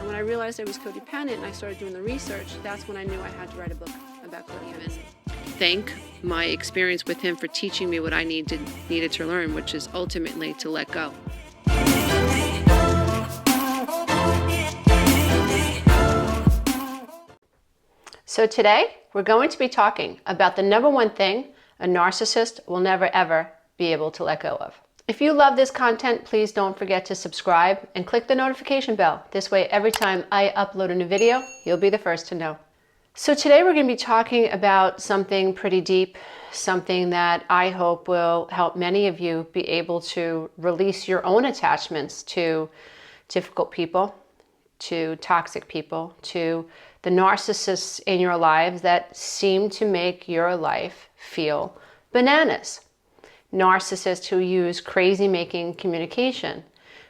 when I realized I was codependent and I started doing the research, that's when I knew I had to write a book about codependency. Thank my experience with him for teaching me what I needed to learn, which is ultimately to let go. So today, we're going to be talking about the number one thing a narcissist will never ever be able to let go of. If you love this content, please don't forget to subscribe and click the notification bell. This way, every time I upload a new video, you'll be the first to know. So today we're going to be talking about something pretty deep, something that I hope will help many of you be able to release your own attachments to difficult people, to toxic people, to the narcissists in your lives that seem to make your life feel bananas. Narcissists who use crazy-making communication,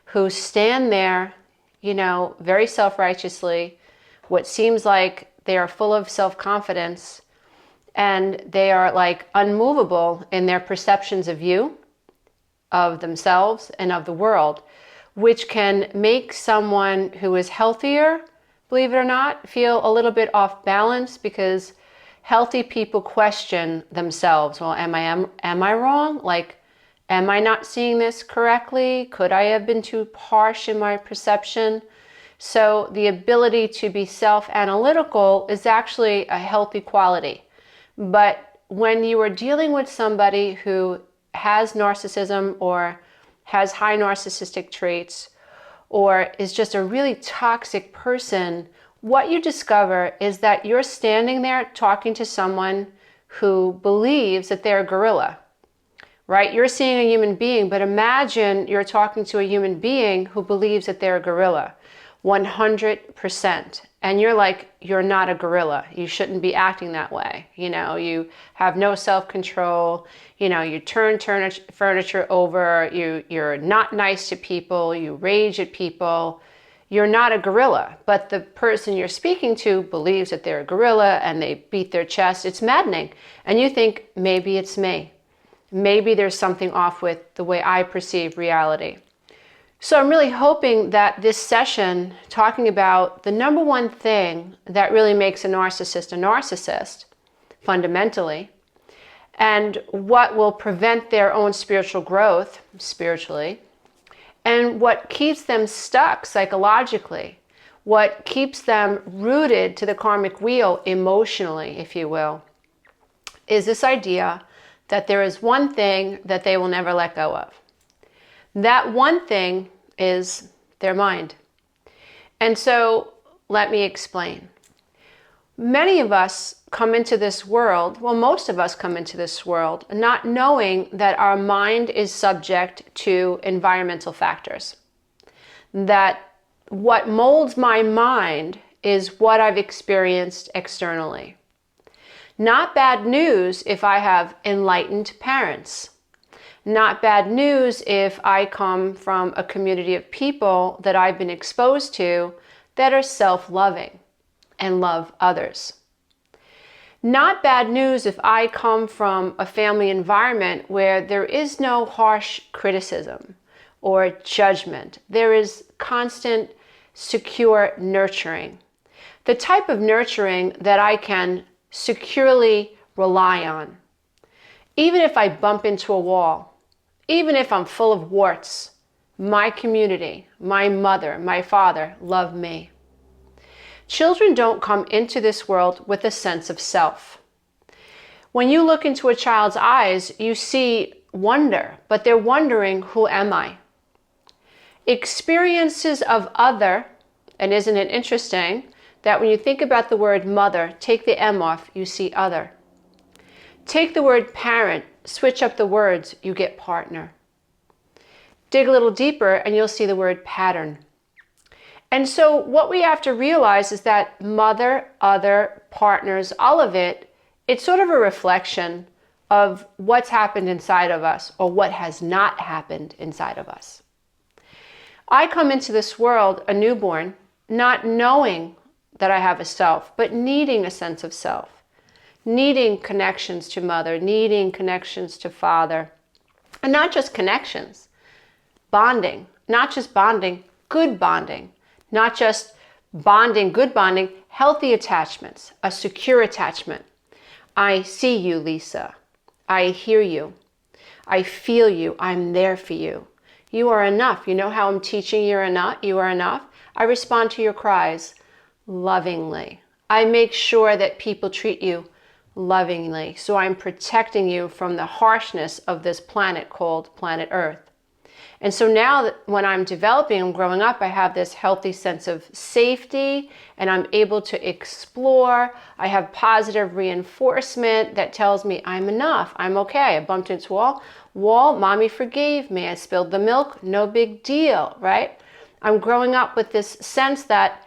who stand there, very self-righteously, what seems like they are full of self-confidence, and they are like unmovable in their perceptions of you, of themselves, and of the world, which can make someone who is healthier, believe it or not, feel a little bit off balance, because healthy people question themselves. Well, am I wrong? Like, am I not seeing this correctly? Could I have been too harsh in my perception? So the ability to be self-analytical is actually a healthy quality. But when you are dealing with somebody who has narcissism or has high narcissistic traits or is just a really toxic person, what you discover is that you're standing there talking to someone who believes that they're a gorilla, right? You're seeing a human being, but imagine you're talking to a human being who believes that they're a gorilla, 100%. And you're like, you're not a gorilla. You shouldn't be acting that way. You have no self-control. You turn furniture over. You're not nice to people. You rage at people. You're not a gorilla. But the person you're speaking to believes that they're a gorilla and they beat their chest. It's maddening. And you think, maybe it's me. Maybe there's something off with the way I perceive reality. So I'm really hoping that this session, talking about the number one thing that really makes a narcissist, fundamentally, and what will prevent their own spiritual growth, spiritually, and what keeps them stuck psychologically, what keeps them rooted to the karmic wheel emotionally, if you will, is this idea that there is one thing that they will never let go of. That one thing is their mind. And so let me explain. Many of us come into this world, well, most of us come into this world not knowing that our mind is subject to environmental factors. That what molds my mind is what I've experienced externally. Not bad news if I have enlightened parents. Not bad news if I come from a community of people that I've been exposed to that are self-loving and love others. Not bad news if I come from a family environment where there is no harsh criticism or judgment. There is constant, secure nurturing. The type of nurturing that I can securely rely on. Even if I bump into a wall, even if I'm full of warts, my community, my mother, my father love me. Children don't come into this world with a sense of self. When you look into a child's eyes, you see wonder, but they're wondering, who am I? Experiences of other, and isn't it interesting that when you think about the word mother, take the M off, you see other. Take the word parent, switch up the words, you get partner. Dig a little deeper and you'll see the word pattern. And so what we have to realize is that mother, other, partners, all of it, it's sort of a reflection of what's happened inside of us or what has not happened inside of us. I come into this world a newborn, not knowing that I have a self, but needing a sense of self. Needing connections to mother, needing connections to father. And not just connections, bonding. Not just bonding, good bonding. Not just bonding, good bonding, healthy attachments, a secure attachment. I see you, Lisa. I hear you. I feel you. I'm there for you. You are enough. You know how I'm teaching you are enough? I respond to your cries lovingly. I make sure that people treat you lovingly. So I'm protecting you from the harshness of this planet called planet Earth. And so now that when I'm developing and growing up, I have this healthy sense of safety and I'm able to explore. I have positive reinforcement that tells me I'm enough. I'm okay. I bumped into a wall. Mommy forgave me. I spilled the milk. No big deal, right? I'm growing up with this sense that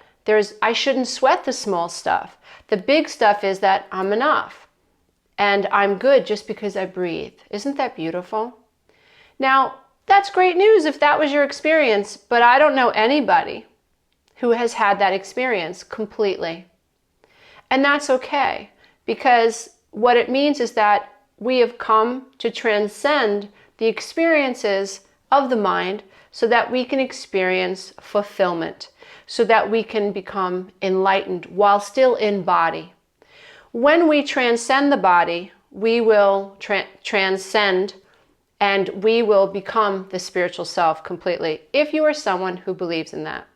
I shouldn't sweat the small stuff. The big stuff is that I'm enough and I'm good just because I breathe. Isn't that beautiful? Now, that's great news if that was your experience, but I don't know anybody who has had that experience completely. And that's okay, because what it means is that we have come to transcend the experiences of the mind so that we can experience fulfillment, so that we can become enlightened while still in body. When we transcend the body, we will transcend and we will become the spiritual self completely, if you are someone who believes in that.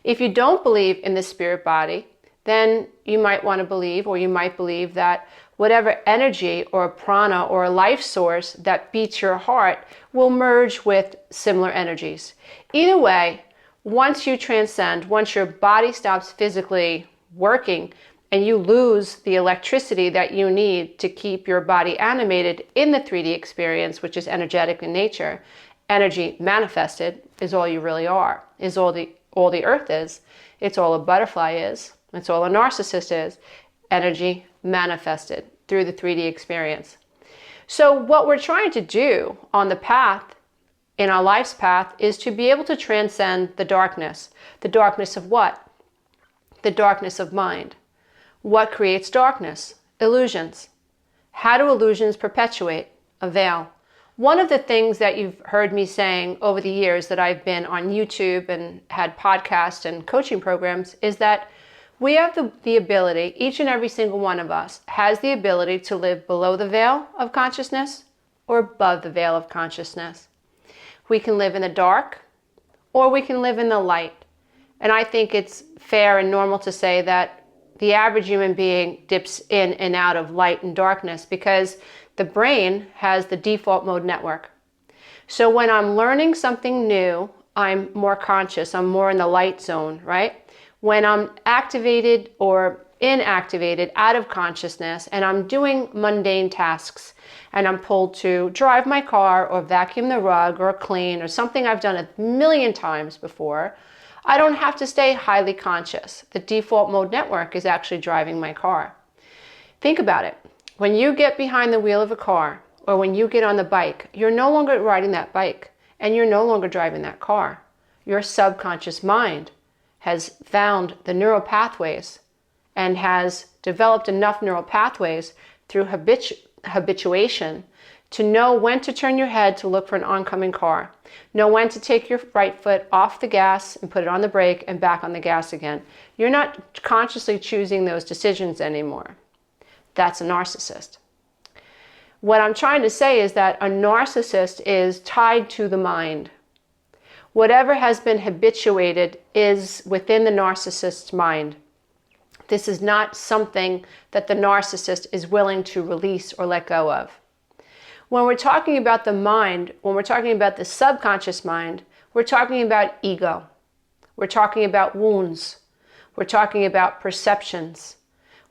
If you don't believe in the spirit body, then you might want to believe, or you might believe that whatever energy or prana or life source that beats your heart will merge with similar energies. Either way, once you transcend, once your body stops physically working, and you lose the electricity that you need to keep your body animated in the 3D experience, which is energetic in nature, energy manifested is all you really are, is all the earth is. It's all a butterfly is. It's all a narcissist is. Energy manifested through the 3D experience. So what we're trying to do on the path, in our life's path, is to be able to transcend the darkness. The darkness of what? The darkness of mind. What creates darkness? Illusions. How do illusions perpetuate? A veil. One of the things that you've heard me saying over the years that I've been on YouTube and had podcasts and coaching programs is that we have the ability, each and every single one of us has the ability to live below the veil of consciousness or above the veil of consciousness. We can live in the dark or we can live in the light. And I think it's fair and normal to say that the average human being dips in and out of light and darkness because the brain has the default mode network. So when I'm learning something new, I'm more conscious, I'm more in the light zone, right? When I'm activated or inactivated out of consciousness and I'm doing mundane tasks and I'm pulled to drive my car or vacuum the rug or clean or something I've done a million times before, I don't have to stay highly conscious. The default mode network is actually driving my car. Think about it. When you get behind the wheel of a car or when you get on the bike, you're no longer riding that bike and you're no longer driving that car. Your subconscious mind has found the neural pathways and has developed enough neural pathways through habituation to know when to turn your head to look for an oncoming car, know when to take your right foot off the gas and put it on the brake and back on the gas again. You're not consciously choosing those decisions anymore. That's a narcissist. What I'm trying to say is that a narcissist is tied to the mind. Whatever has been habituated is within the narcissist's mind. This is not something that the narcissist is willing to release or let go of. When we're talking about the mind, when we're talking about the subconscious mind, we're talking about ego. We're talking about wounds. We're talking about perceptions.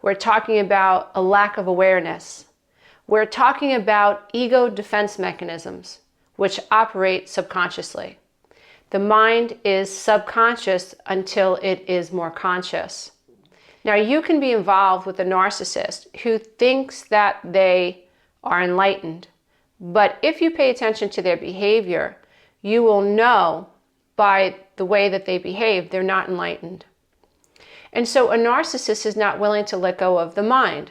We're talking about a lack of awareness. We're talking about ego defense mechanisms, which operate subconsciously. The mind is subconscious until it is more conscious. Now, you can be involved with a narcissist who thinks that they are enlightened. But if you pay attention to their behavior, you will know by the way that they behave, they're not enlightened. And so a narcissist is not willing to let go of the mind.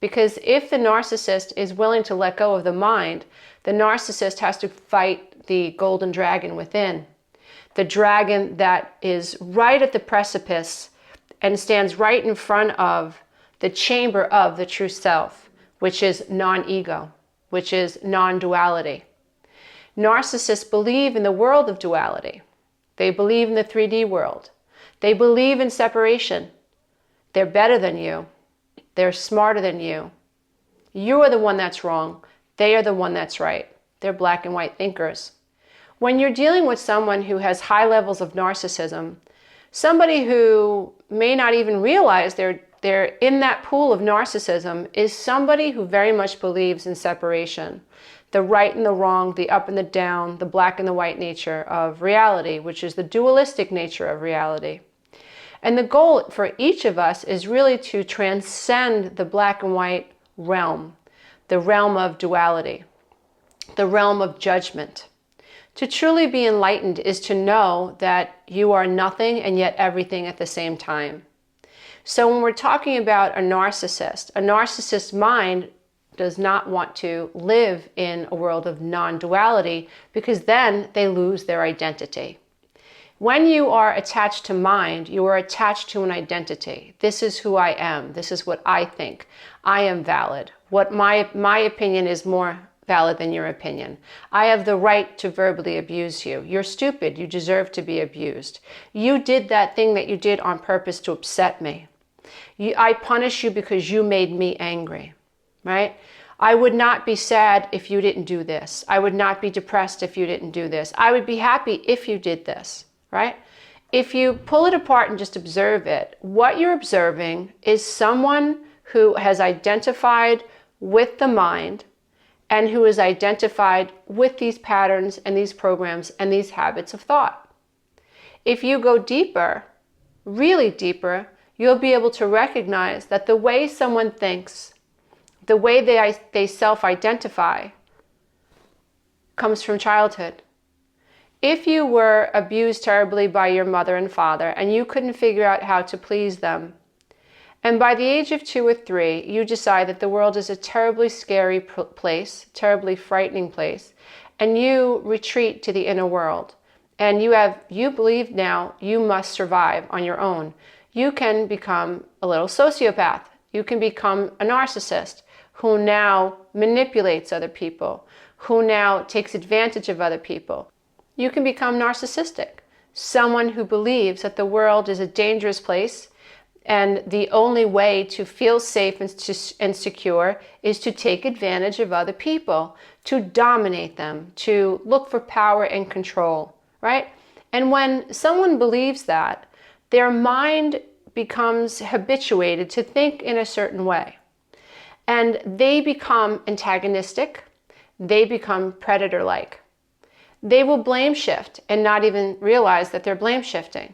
Because if the narcissist is willing to let go of the mind, the narcissist has to fight the golden dragon within. The dragon that is right at the precipice and stands right in front of the chamber of the true self, which is non-ego, which is non-duality. Narcissists believe in the world of duality. They believe in the 3D world. They believe in separation. They're better than you. They're smarter than you. You are the one that's wrong. They are the one that's right. They're black and white thinkers. When you're dealing with someone who has high levels of narcissism, somebody who may not even realize they're in that pool of narcissism is somebody who very much believes in separation. The right and the wrong, the up and the down, the black and the white nature of reality, which is the dualistic nature of reality. And the goal for each of us is really to transcend the black and white realm, the realm of duality, the realm of judgment. To truly be enlightened is to know that you are nothing and yet everything at the same time. So when we're talking about a narcissist's mind does not want to live in a world of non-duality, because then they lose their identity. When you are attached to mind, you are attached to an identity. This is who I am. This is what I think. I am valid. What my opinion is more valid than your opinion. I have the right to verbally abuse you. You're stupid. You deserve to be abused. You did that thing that you did on purpose to upset me. I punish you because you made me angry, right? I would not be sad if you didn't do this. I would not be depressed if you didn't do this. I would be happy if you did this, right? If you pull it apart and just observe it, what you're observing is someone who has identified with the mind and who is identified with these patterns and these programs and these habits of thought. If you go deeper, really deeper, you'll be able to recognize that the way someone thinks, the way they self-identify, comes from childhood. If you were abused terribly by your mother and father and you couldn't figure out how to please them, and by the age of 2 or 3, you decide that the world is a terribly scary place, terribly frightening place, and you retreat to the inner world, and you believe now you must survive on your own, you can become a little sociopath. You can become a narcissist who now manipulates other people, who now takes advantage of other people. You can become narcissistic, someone who believes that the world is a dangerous place and the only way to feel safe and secure is to take advantage of other people, to dominate them, to look for power and control, right? And when someone believes that, their mind becomes habituated to think in a certain way. And they become antagonistic. They become predator-like. They will blame shift and not even realize that they're blame shifting.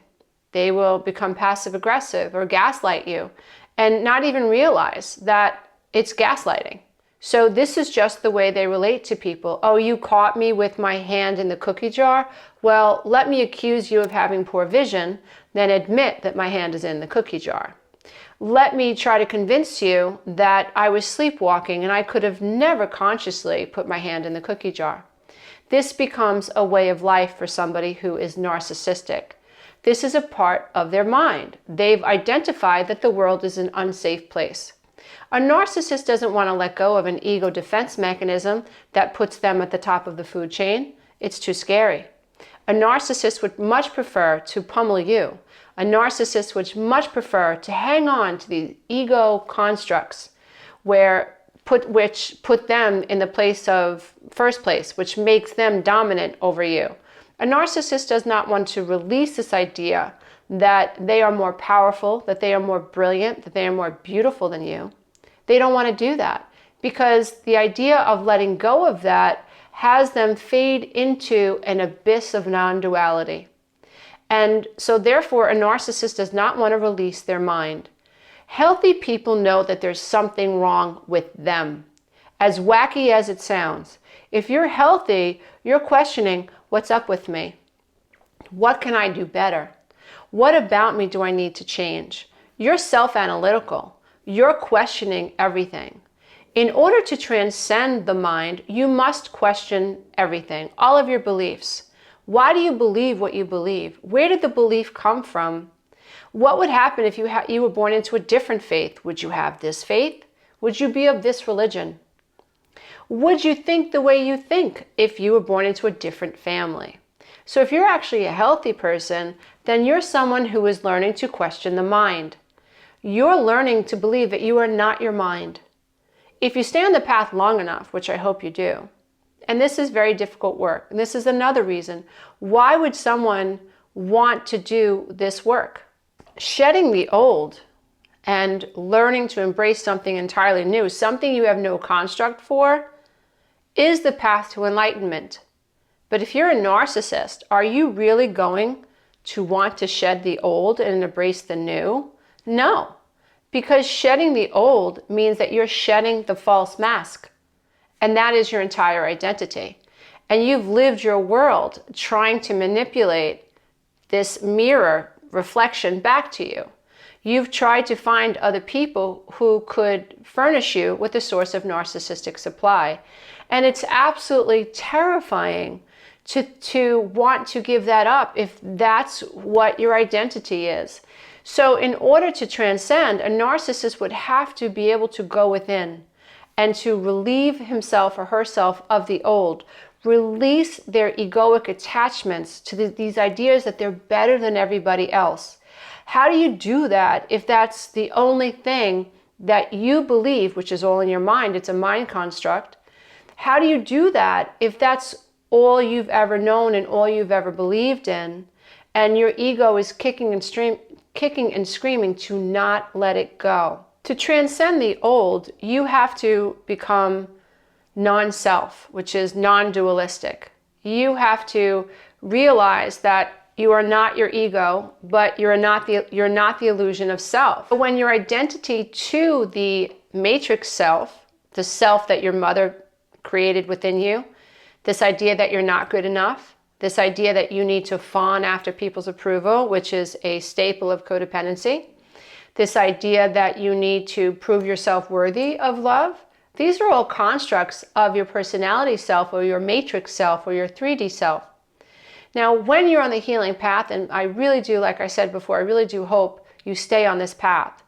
They will become passive-aggressive or gaslight you and not even realize that it's gaslighting. So this is just the way they relate to people. Oh, you caught me with my hand in the cookie jar? Well, let me accuse you of having poor vision, then admit that my hand is in the cookie jar. Let me try to convince you that I was sleepwalking and I could have never consciously put my hand in the cookie jar. This becomes a way of life for somebody who is narcissistic. This is a part of their mind. They've identified that the world is an unsafe place. A narcissist doesn't want to let go of an ego defense mechanism that puts them at the top of the food chain. It's too scary. A narcissist would much prefer to pummel you. A narcissist would much prefer to hang on to the ego constructs which put them in the place of first place, which makes them dominant over you. A narcissist does not want to release this idea that they are more powerful, that they are more brilliant, that they are more beautiful than you. They don't want to do that because the idea of letting go of that has them fade into an abyss of non-duality. And so therefore, a narcissist does not want to release their mind. Healthy people know that there's something wrong with them. As wacky as it sounds, if you're healthy, you're questioning, what's up with me? What can I do better? What about me do I need to change? You're self-analytical. You're questioning everything. In order to transcend the mind, you must question everything, all of your beliefs. Why do you believe what you believe? Where did the belief come from? What would happen if you were born into a different faith? Would you have this faith? Would you be of this religion? Would you think the way you think if you were born into a different family? So if you're actually a healthy person, then you're someone who is learning to question the mind. You're learning to believe that you are not your mind. If you stay on the path long enough, which I hope you do, and this is very difficult work, and this is another reason, why would someone want to do this work? Shedding the old and learning to embrace something entirely new, something you have no construct for, is the path to enlightenment. But if you're a narcissist, are you really going to want to shed the old and embrace the new? No, because shedding the old means that you're shedding the false mask, and that is your entire identity. And you've lived your world trying to manipulate this mirror reflection back to you. You've tried to find other people who could furnish you with a source of narcissistic supply. And it's absolutely terrifying to want to give that up if that's what your identity is. So in order to transcend, a narcissist would have to be able to go within and to relieve himself or herself of the old, release their egoic attachments to these ideas that they're better than everybody else. How do you do that if that's the only thing that you believe, which is all in your mind? It's a mind construct. How do you do that if that's all you've ever known and all you've ever believed in, and your ego is kicking and screaming to not let it go? To transcend the old, you have to become non-self, which is non-dualistic. You have to realize that you are not your ego, but you're not the illusion of self. But when your identity to the matrix self, the self that your mother created within you, this idea that you're not good enough, this idea that you need to fawn after people's approval, which is a staple of codependency, this idea that you need to prove yourself worthy of love, these are all constructs of your personality self or your matrix self or your 3D self. Now, when you're on the healing path, and I really do, like I said before, I really do hope you stay on this path,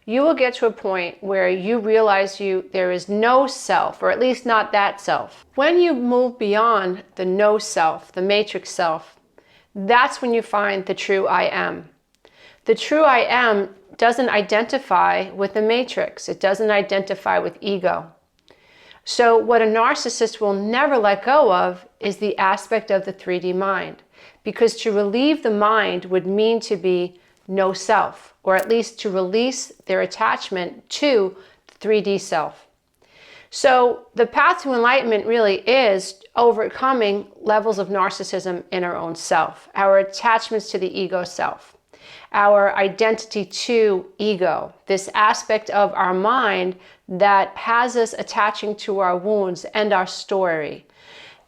you will get to a point where you realize there is no self, or at least not that self. When you move beyond the no self, the matrix self, that's when you find the true I am. The true I am doesn't identify with the matrix. It doesn't identify with ego. So what a narcissist will never let go of is the aspect of the 3D mind, because to relieve the mind would mean to be no self, or at least to release their attachment to the 3D self. So the path to enlightenment really is overcoming levels of narcissism in our own self, our attachments to the ego self, our identity to ego, this aspect of our mind that has us attaching to our wounds and our story,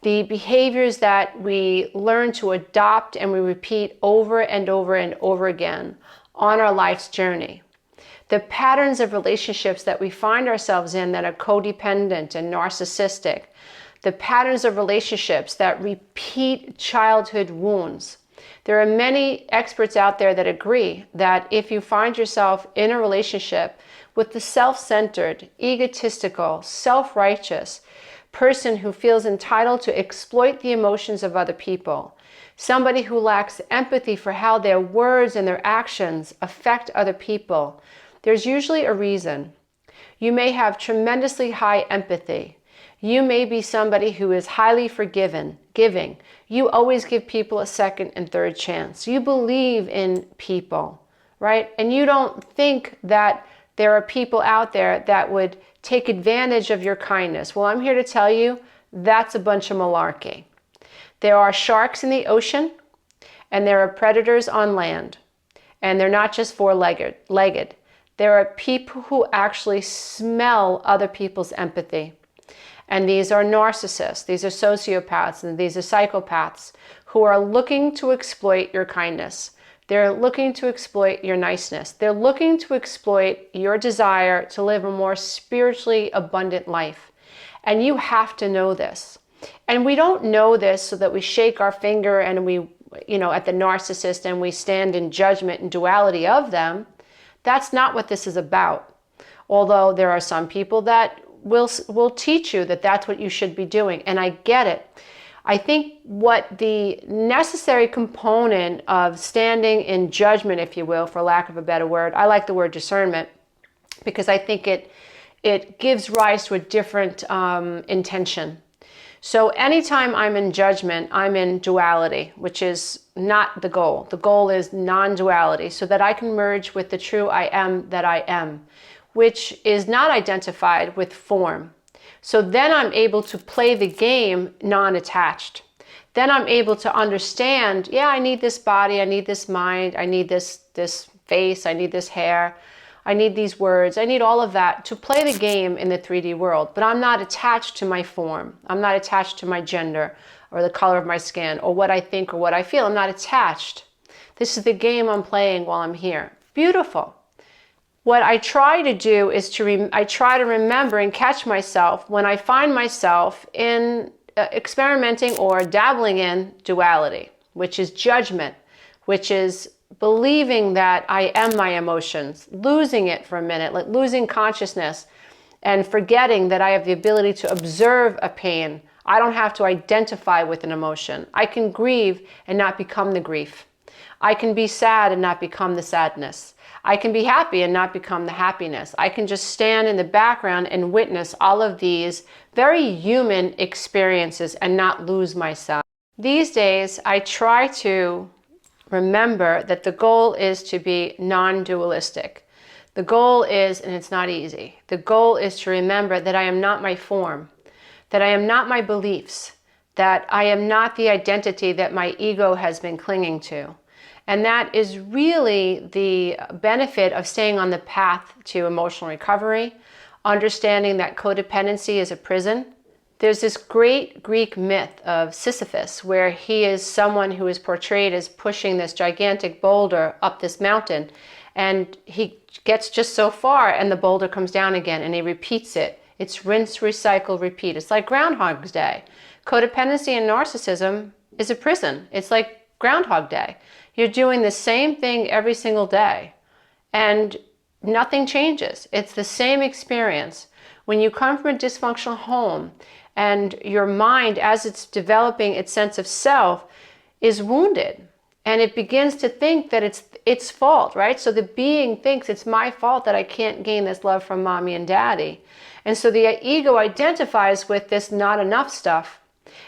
the behaviors that we learn to adopt and we repeat over and over and over again on our life's journey, the patterns of relationships that we find ourselves in that are codependent and narcissistic, the patterns of relationships that repeat childhood wounds. There are many experts out there that agree that if you find yourself in a relationship with the self-centered, egotistical, self-righteous person who feels entitled to exploit the emotions of other people, somebody who lacks empathy for how their words and their actions affect other people, there's usually a reason. You may have tremendously high empathy. You may be somebody who is highly giving. You always give people a second and third chance. You believe in people, right? And you don't think that there are people out there that would take advantage of your kindness. Well, I'm here to tell you that's a bunch of malarkey. There are sharks in the ocean, and there are predators on land. And they're not just four-legged. There are people who actually smell other people's empathy. And these are narcissists, these are sociopaths, and these are psychopaths who are looking to exploit your kindness. They're looking to exploit your niceness. They're looking to exploit your desire to live a more spiritually abundant life. And you have to know this. And we don't know this so that we shake our finger and we at the narcissist and we stand in judgment and duality of them. That's not what this is about. Although there are some people that will teach you that that's what you should be doing. And I get it. I think what the necessary component of standing in judgment, if you will, for lack of a better word, I like the word discernment, because I think it gives rise to a different intention. So anytime I'm in judgment, I'm in duality, which is not the goal. The goal is non-duality, so that I can merge with the true I am that I am, which is not identified with form. So then I'm able to play the game non-attached. Then I'm able to understand, yeah, I need this body, I need this mind, I need this face, I need this hair, I need these words, I need all of that to play the game in the 3D world. But I'm not attached to my form. I'm not attached to my gender or the color of my skin or what I think or what I feel. I'm not attached. This is the game I'm playing while I'm here. Beautiful. What I try to do is I try to remember and catch myself when I find myself in experimenting or dabbling in duality, which is judgment, which is believing that I am my emotions, losing it for a minute, like losing consciousness and forgetting that I have the ability to observe a pain. I don't have to identify with an emotion. I can grieve and not become the grief. I can be sad and not become the sadness. I can be happy and not become the happiness. I can just stand in the background and witness all of these very human experiences and not lose myself. These days, I try to remember that the goal is to be non-dualistic. The goal is, and it's not easy, the goal is to remember that I am not my form, that I am not my beliefs, that I am not the identity that my ego has been clinging to. And that is really the benefit of staying on the path to emotional recovery, understanding that codependency is a prison. There's this great Greek myth of Sisyphus, where he is someone who is portrayed as pushing this gigantic boulder up this mountain. And he gets just so far and the boulder comes down again and he repeats it. It's rinse, recycle, repeat. It's like Groundhog's Day. Codependency and narcissism is a prison. It's like Groundhog Day. You're doing the same thing every single day and nothing changes. It's the same experience. When you come from a dysfunctional home and your mind, as it's developing its sense of self, is wounded and it begins to think that it's its fault, right? So the being thinks it's my fault that I can't gain this love from mommy and daddy. And so the ego identifies with this not enough stuff.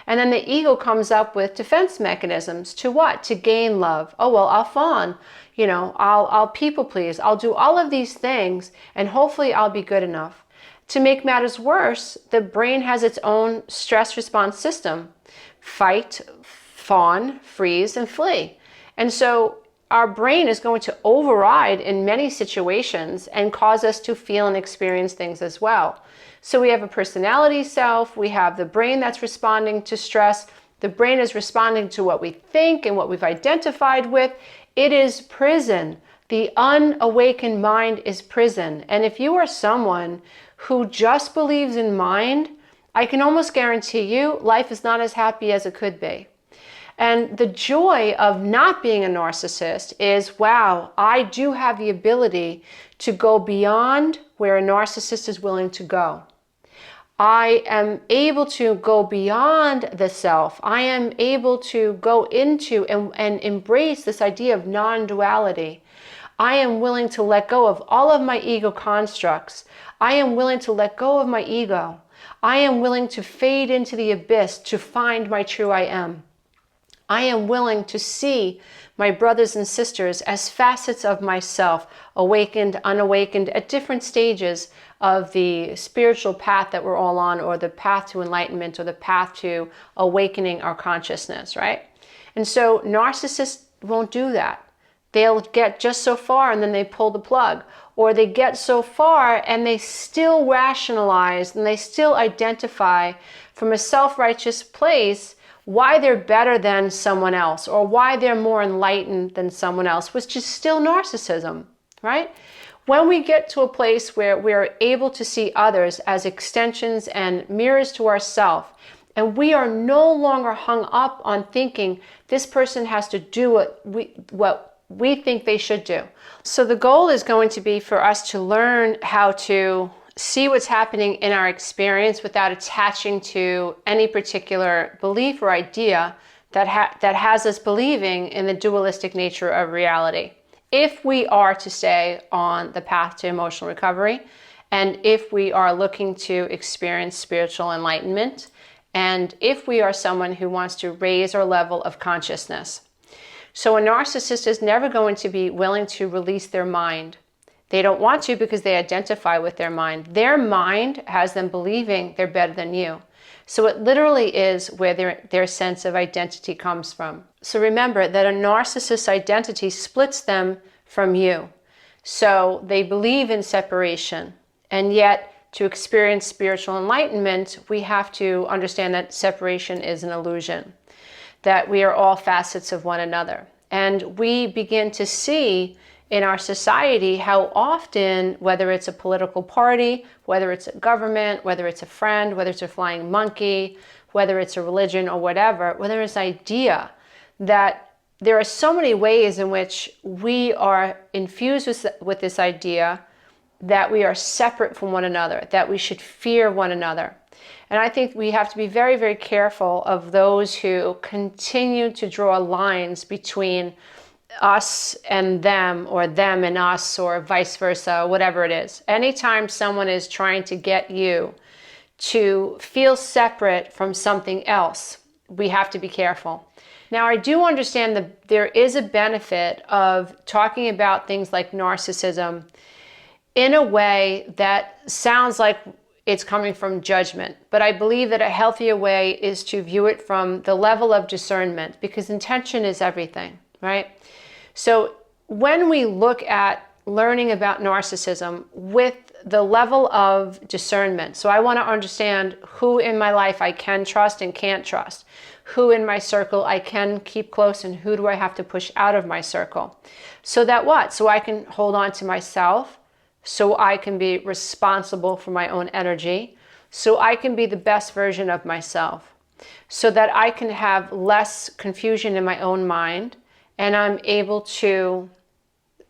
And then the ego comes up with defense mechanisms to what? To gain love. Oh, well, I'll fawn, I'll people please. I'll do all of these things and hopefully I'll be good enough. To make matters worse, the brain has its own stress response system. Fight, fawn, freeze, and flee. And so our brain is going to override in many situations and cause us to feel and experience things as well. So we have a personality self, we have the brain that's responding to stress, the brain is responding to what we think and what we've identified with. It is prison. The unawakened mind is prison. And if you are someone who just believes in mind, I can almost guarantee you life is not as happy as it could be. And the joy of not being a narcissist is, wow, I do have the ability to go beyond where a narcissist is willing to go. I am able to go beyond the self. I am able to go into and embrace this idea of non-duality. I am willing to let go of all of my ego constructs. I am willing to let go of my ego. I am willing to fade into the abyss to find my true I am. I am willing to see my brothers and sisters as facets of myself, awakened, unawakened, at different stages of the spiritual path that we're all on, or the path to enlightenment, or the path to awakening our consciousness, right? And so narcissists won't do that. They'll get just so far and then they pull the plug, or they get so far and they still rationalize and they still identify from a self-righteous place why they're better than someone else, or why they're more enlightened than someone else, which is still narcissism, right? When we get to a place where we're able to see others as extensions and mirrors to ourselves, And we are no longer hung up on thinking this person has to do what we think they should do. So the goal is going to be for us to learn how to see what's happening in our experience without attaching to any particular belief or idea that has us believing in the dualistic nature of reality. If we are to stay on the path to emotional recovery, and if we are looking to experience spiritual enlightenment, and if we are someone who wants to raise our level of consciousness. So a narcissist is never going to be willing to release their mind. They don't want to because they identify with their mind. Their mind has them believing they're better than you. So it literally is where their sense of identity comes from. So remember that a narcissist's identity splits them from you. So they believe in separation. And yet, to experience spiritual enlightenment, we have to understand that separation is an illusion, that we are all facets of one another. And we begin to see in our society how often, whether it's a political party, whether it's a government, whether it's a friend, whether it's a flying monkey, whether it's a religion or whatever, whether it's an idea, that there are so many ways in which we are infused with this idea that we are separate from one another, that we should fear one another. And I think we have to be very, very careful of those who continue to draw lines between us and them, or them and us, or vice versa, whatever it is. Anytime someone is trying to get you to feel separate from something else, we have to be careful. Now, I do understand that there is a benefit of talking about things like narcissism in a way that sounds like it's coming from judgment. But I believe that a healthier way is to view it from the level of discernment, because intention is everything, right? So when we look at learning about narcissism with the level of discernment, so I want to understand who in my life I can trust and can't trust, who in my circle I can keep close, and who do I have to push out of my circle. So that what? So I can hold on to myself, so I can be responsible for my own energy, so I can be the best version of myself, so that I can have less confusion in my own mind, and I'm able to,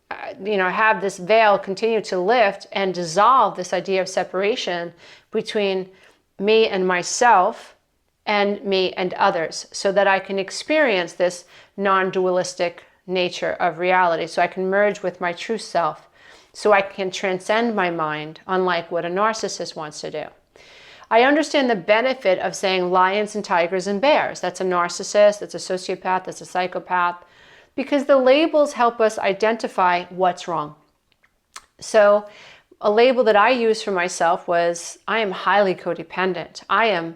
have this veil continue to lift and dissolve this idea of separation between me and myself and me and others, so that I can experience this non-dualistic nature of reality, so I can merge with my true self, so I can transcend my mind, unlike what a narcissist wants to do. I understand the benefit of saying lions and tigers and bears. That's a narcissist, that's a sociopath, that's a psychopath, because the labels help us identify what's wrong. So a label that I used for myself was, I am highly codependent. I am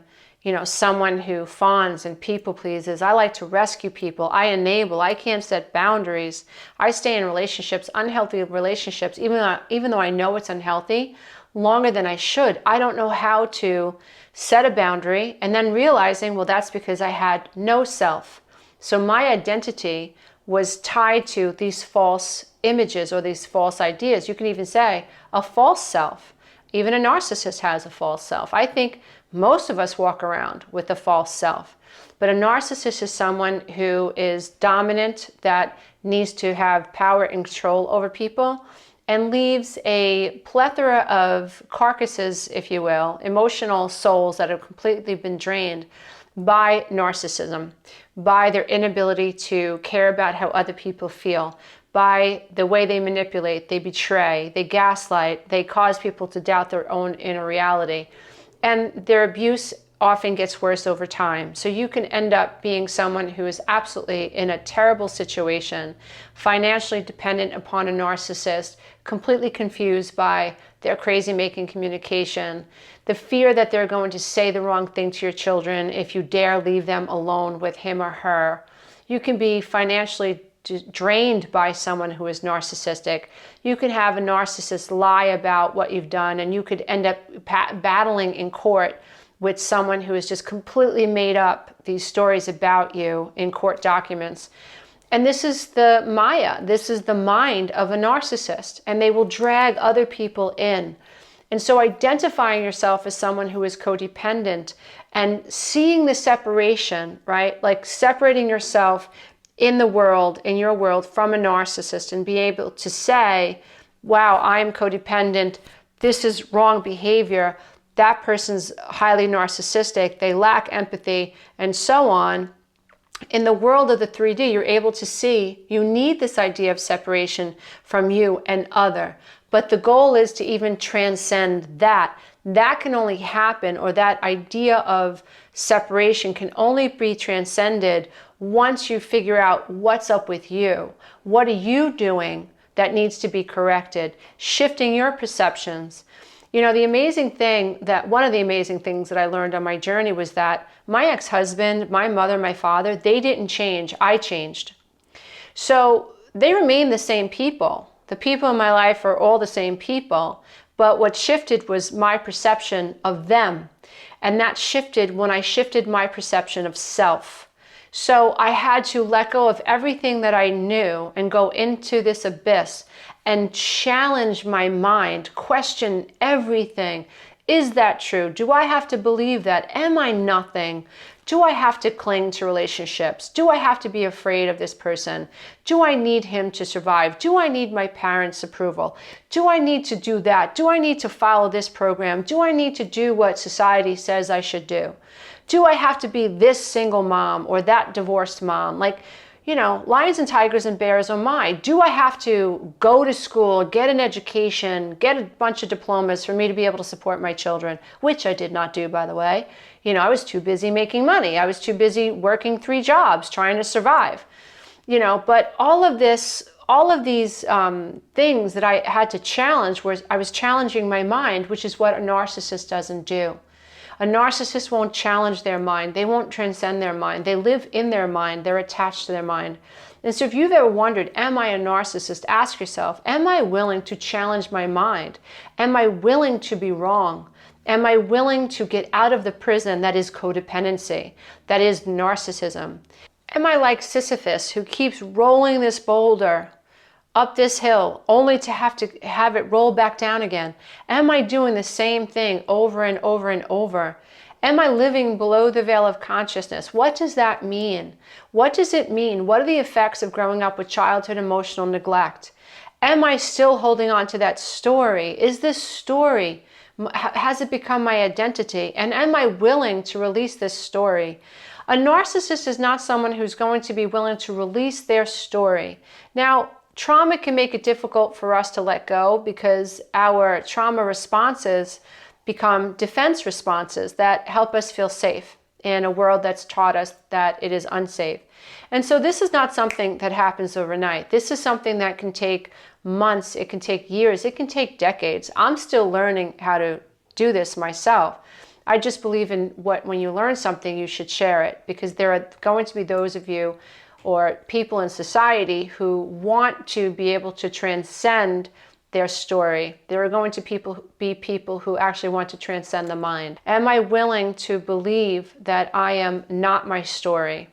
someone who fawns and people pleases. I like to rescue people. I enable. I can't set boundaries. I stay in relationships, unhealthy relationships, even though I know it's unhealthy, longer than I should. I don't know how to set a boundary, and then realizing, well, that's because I had no self. So my identity was tied to these false images or these false ideas. You can even say a false self. Even a narcissist has a false self. I think most of us walk around with a false self. But a narcissist is someone who is dominant, that needs to have power and control over people, and leaves a plethora of carcasses, if you will, emotional souls that have completely been drained by narcissism, by their inability to care about how other people feel, by the way they manipulate, they betray, they gaslight, they cause people to doubt their own inner reality. And their abuse often gets worse over time. So you can end up being someone who is absolutely in a terrible situation, financially dependent upon a narcissist, completely confused by their crazy-making communication, the fear that they're going to say the wrong thing to your children if you dare leave them alone with him or her. You can be financially drained by someone who is narcissistic. You could have a narcissist lie about what you've done, and you could end up battling in court with someone who has just completely made up these stories about you in court documents. And this is the Maya, this is the mind of a narcissist, and they will drag other people in. And so identifying yourself as someone who is codependent and seeing the separation, right? Like separating yourself in the world, in your world, from a narcissist, and be able to say, wow, I'm codependent, this is wrong behavior, that person's highly narcissistic, they lack empathy, and so on. In the world of the 3D, you're able to see you need this idea of separation from you and other. But the goal is to even transcend that. That can only happen, or that idea of separation can only be transcended once you figure out what's up with you. What are you doing that needs to be corrected? Shifting your perceptions. You know, one of the amazing things that I learned on my journey was that my ex-husband, my mother, my father, they didn't change. I changed. So they remain the same people. The people in my life are all the same people. But what shifted was my perception of them. And that shifted when I shifted my perception of self. So I had to let go of everything that I knew and go into this abyss and challenge my mind, question everything. Is that true? Do I have to believe that? Am I nothing? Do I have to cling to relationships? Do I have to be afraid of this person? Do I need him to survive? Do I need my parents' approval? Do I need to do that? Do I need to follow this program? Do I need to do what society says I should do? Do I have to be this single mom or that divorced mom? Like, you know, lions and tigers and bears are mine. Do I have to go to school, get an education, get a bunch of diplomas for me to be able to support my children? Which I did not do, by the way. You know, I was too busy making money. I was too busy working 3 jobs, trying to survive. You know, but all of these things that I had to challenge, was I was challenging my mind, which is what a narcissist doesn't do. A narcissist won't challenge their mind. They won't transcend their mind. They live in their mind. They're attached to their mind. And so if you've ever wondered, am I a narcissist? Ask yourself, am I willing to challenge my mind? Am I willing to be wrong? Am I willing to get out of the prison that is codependency, that is narcissism? Am I like Sisyphus, who keeps rolling this boulder up this hill only to have it roll back down again? Am I doing the same thing over and over and over? Am I living below the veil of consciousness? What does that mean? What does it mean? What are the effects of growing up with childhood emotional neglect? Am I still holding on to that story? Is this story, has it become my identity? And am I willing to release this story? A narcissist is not someone who's going to be willing to release their story. Now, trauma can make it difficult for us to let go, because our trauma responses become defense responses that help us feel safe in a world that's taught us that it is unsafe. And so this is not something that happens overnight. This is something that can take months, it can take years, it can take decades. I'm still learning how to do this myself. I just believe in when you learn something, you should share it, because there are going to be those of you or people in society who want to be able to transcend their story. There are going to be people who actually want to transcend the mind. Am I willing to believe that I am not my story?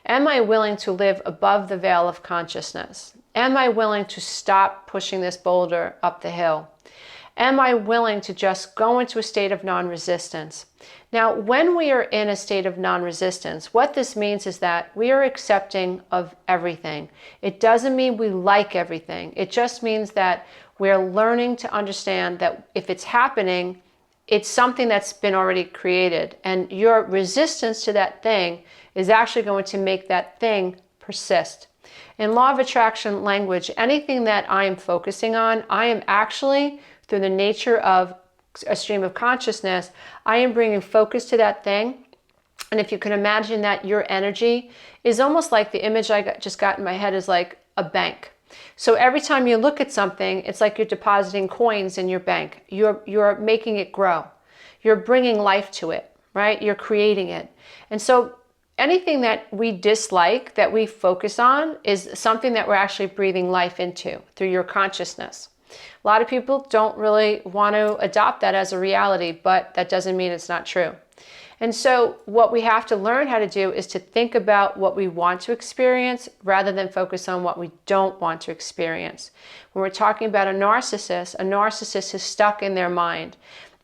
Am I willing to live above the veil of consciousness? Am I willing to stop pushing this boulder up the hill? Am I willing to just go into a state of non-resistance? Now, when we are in a state of non-resistance, what this means is that we are accepting of everything. It doesn't mean we like everything. It just means that we're learning to understand that if it's happening, it's something that's been already created. And your resistance to that thing is actually going to make that thing persist. In law of attraction language, anything that I am focusing on, I am actually, through the nature of a stream of consciousness, I am bringing focus to that thing. And if you can imagine that your energy is almost like the image I just got in my head is like a bank. So every time you look at something, it's like you're depositing coins in your bank. You're making it grow. You're bringing life to it, right? You're creating it. And so anything that we dislike, that we focus on, is something that we're actually breathing life into through your consciousness. A lot of people don't really want to adopt that as a reality, but that doesn't mean it's not true. And so what we have to learn how to do is to think about what we want to experience rather than focus on what we don't want to experience. When we're talking about a narcissist is stuck in their mind.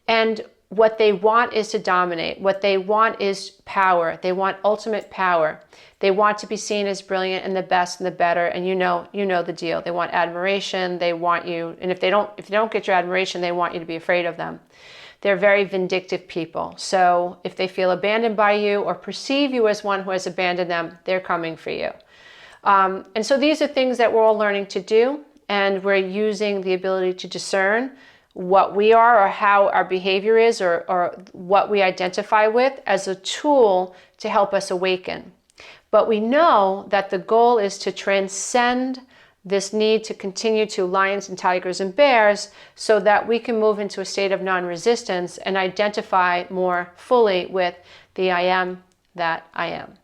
And what they want is to dominate. What they want is power. They want ultimate power. They want to be seen as brilliant and the best and the better. And you know the deal. They want admiration. They want you. And if you don't get your admiration, they want you to be afraid of them. They're very vindictive people. So if they feel abandoned by you or perceive you as one who has abandoned them, they're coming for you. And so these are things that we're all learning to do. And we're using the ability to discern what we are or how our behavior is or what we identify with as a tool to help us awaken. But we know that the goal is to transcend this need to continue to lions and tigers and bears so that we can move into a state of non-resistance and identify more fully with the I am that I am.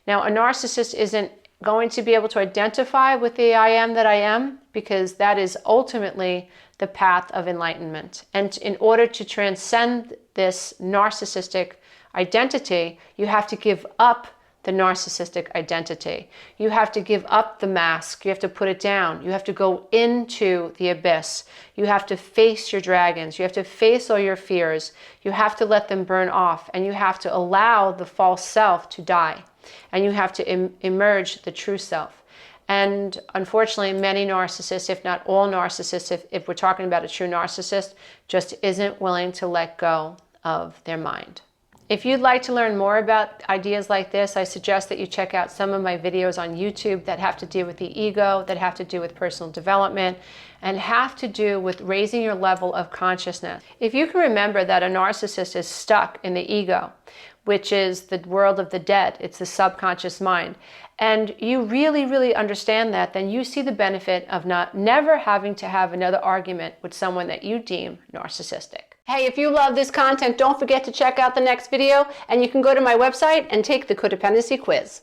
Now, a narcissist isn't going to be able to identify with the I am that I am because that is ultimately the path of enlightenment. And in order to transcend this narcissistic identity, you have to give up the narcissistic identity. You have to give up the mask. You have to put it down. You have to go into the abyss. You have to face your dragons. You have to face all your fears. You have to let them burn off. And you have to allow the false self to die. And you have to emerge the true self. And unfortunately, many narcissists, if not all narcissists, if we're talking about a true narcissist, just isn't willing to let go of their mind. If you'd like to learn more about ideas like this, I suggest that you check out some of my videos on YouTube that have to do with the ego, that have to do with personal development, and have to do with raising your level of consciousness. If you can remember that a narcissist is stuck in the ego, which is the world of the dead, it's the subconscious mind, and you really, really understand that, then you see the benefit of never having to have another argument with someone that you deem narcissistic. Hey, if you love this content, don't forget to check out the next video, and you can go to my website and take the codependency quiz.